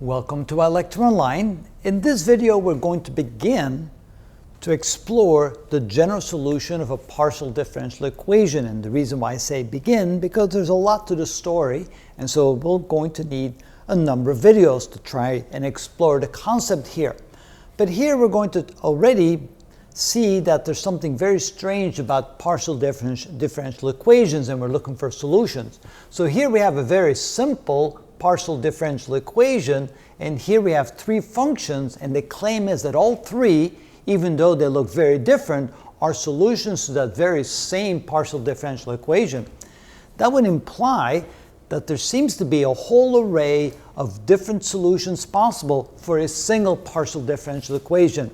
Welcome to iLecture Online. In this video, we're going to begin to explore the general solution of a partial differential equation. And the reason why I say begin, because there's a lot to the story, and so we're going to need a number of videos to try and explore the concept here. But here we're going to already see that there's something very strange about partial differential equations, and we're looking for solutions. So here we have a very simple partial differential equation, and here we have three functions, and the claim is that all three, even though they look very different, are solutions to that very same partial differential equation. That would imply that there seems to be a whole array of different solutions possible for a single partial differential equation.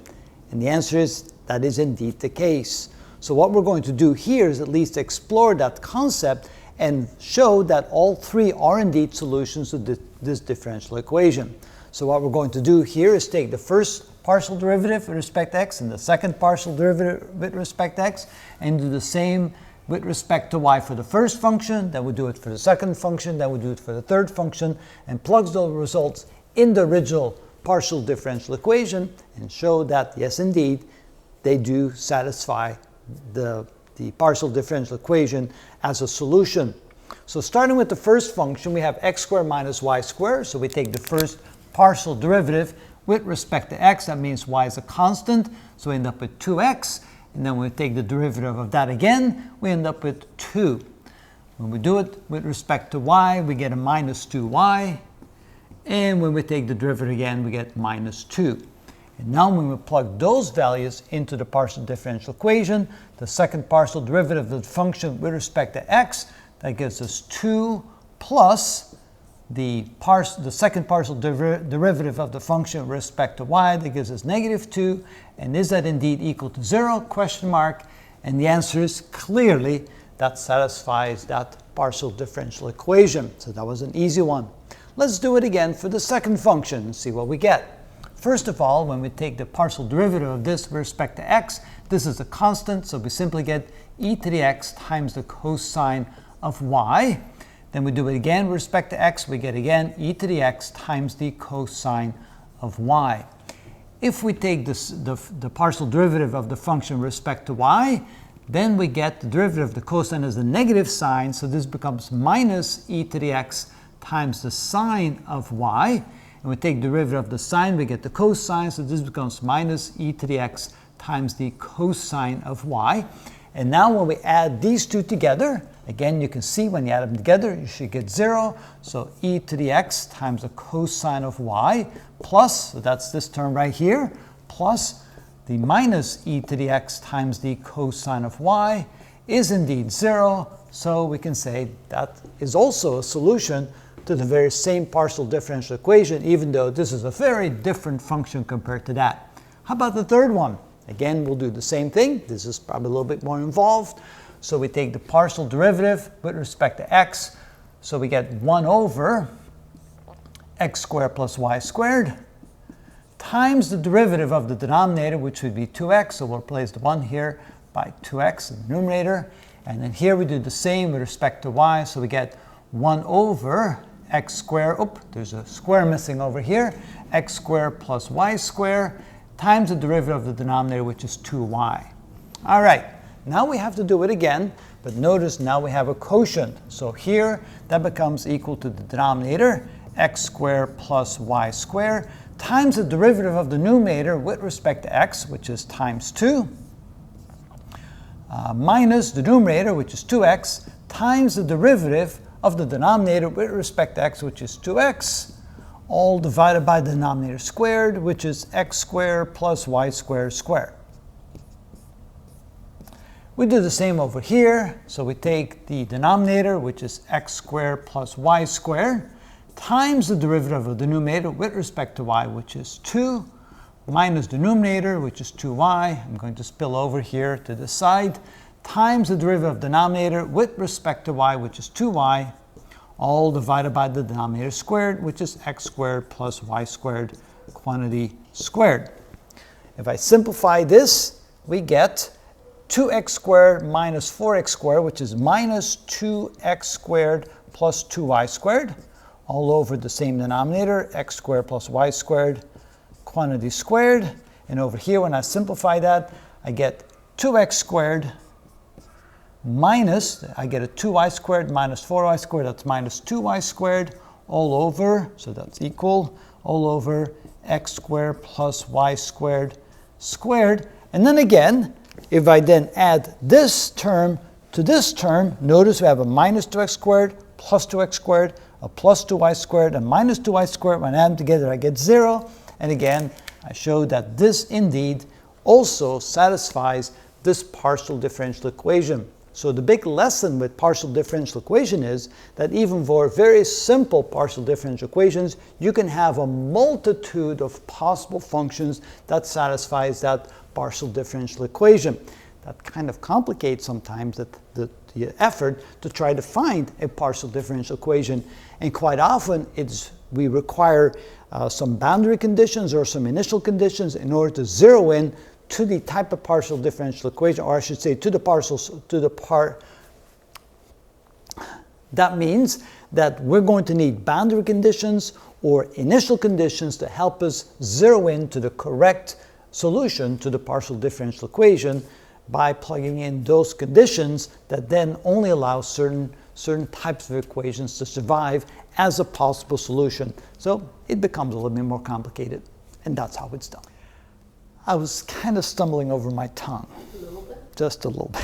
And the answer is that is indeed the case. So what we're going to do here is at least explore that concept and show that all three are indeed solutions to this differential equation. So what we're going to do here is take the first partial derivative with respect to x and the second partial derivative with respect to x and do the same with respect to y for the first function, then we do it for the second function, then we do it for the third function, and plug those results in the original partial differential equation and show that, yes, indeed, they do satisfy the partial differential equation as a solution. So starting with the first function, we have x squared minus y squared. So we take the first partial derivative with respect to x. That means y is a constant. So we end up with 2x. And then we take the derivative of that again. We end up with 2. When we do it with respect to y, we get a minus 2y. And when we take the derivative again, we get minus 2. And now when we plug those values into the partial differential equation, the second partial derivative of the function with respect to x, that gives us 2 plus the second partial derivative of the function with respect to y, that gives us negative 2. And is that indeed equal to 0? Question mark. And the answer is clearly that satisfies that partial differential equation. So that was an easy one. Let's do it again for the second function and see what we get. First of all, when we take the partial derivative of this with respect to x, this is a constant, so we simply get e to the x times the cosine of y. Then we do it again with respect to x, we get again e to the x times the cosine of y. If we take the partial derivative of the function with respect to y, then we get the derivative of the cosine as a negative sign, so this becomes minus e to the x times the sine of y. And we take derivative of the sine, we get the cosine, so this becomes minus e to the x times the cosine of y. And now when we add these two together, again, you can see when you add them together, you should get 0. So e to the x times the cosine of y plus, so that's this term right here, plus the minus e to the x times the cosine of y is indeed 0. So we can say that is also a solution to the very same partial differential equation, even though this is a very different function compared to that. How about the third one? Again, we'll do the same thing. This is probably a little bit more involved. So we take the partial derivative with respect to x. So we get 1 over x squared plus y squared times the derivative of the denominator, which would be 2x. So we'll replace the 1 here by 2x in the numerator. And then here we do the same with respect to y. So we get 1 over x squared, there's a square missing over here, x squared plus y squared times the derivative of the denominator, which is 2y. All right, now we have to do it again, but notice now we have a quotient. So here, that becomes equal to the denominator, x squared plus y squared, times the derivative of the numerator with respect to x, which is times 2, minus the numerator, which is 2x, times the derivative of the denominator with respect to x, which is 2x, all divided by the denominator squared, which is x squared plus y squared squared. We do the same over here, so we take the denominator, which is x squared plus y squared, times the derivative of the numerator with respect to y, which is 2, minus the numerator, which is 2y. I'm going to spill over here to the side, times the derivative of the denominator with respect to y, which is 2y, all divided by the denominator squared, which is x squared plus y squared quantity squared. If I simplify this, we get 2x squared minus 4x squared, which is minus 2x squared plus 2y squared, all over the same denominator, x squared plus y squared, quantity squared. And over here, when I simplify that, I get 2x squared minus, I get a 2y squared minus 4y squared, that's minus 2y squared, all over, so that's equal, all over x squared plus y squared squared. And then again, if I then add this term to this term, notice we have a minus 2x squared plus 2x squared, a plus 2y squared, and minus 2y squared. When I add them together, I get 0. And again, I showed that this indeed also satisfies this partial differential equation. So the big lesson with partial differential equation is that even for very simple partial differential equations, you can have a multitude of possible functions that satisfies that partial differential equation. That kind of complicates sometimes the effort to try to find a partial differential equation. And quite often we require some boundary conditions or some initial conditions in order to zero in to the type of partial differential equation, or I should say to the part. That means that we're going to need boundary conditions or initial conditions to help us zero in to the correct solution to the partial differential equation by plugging in those conditions that then only allow certain types of equations to survive as a possible solution. So it becomes a little bit more complicated, and that's how it's done. I was kind of stumbling over my tongue. A little bit? Just a little bit.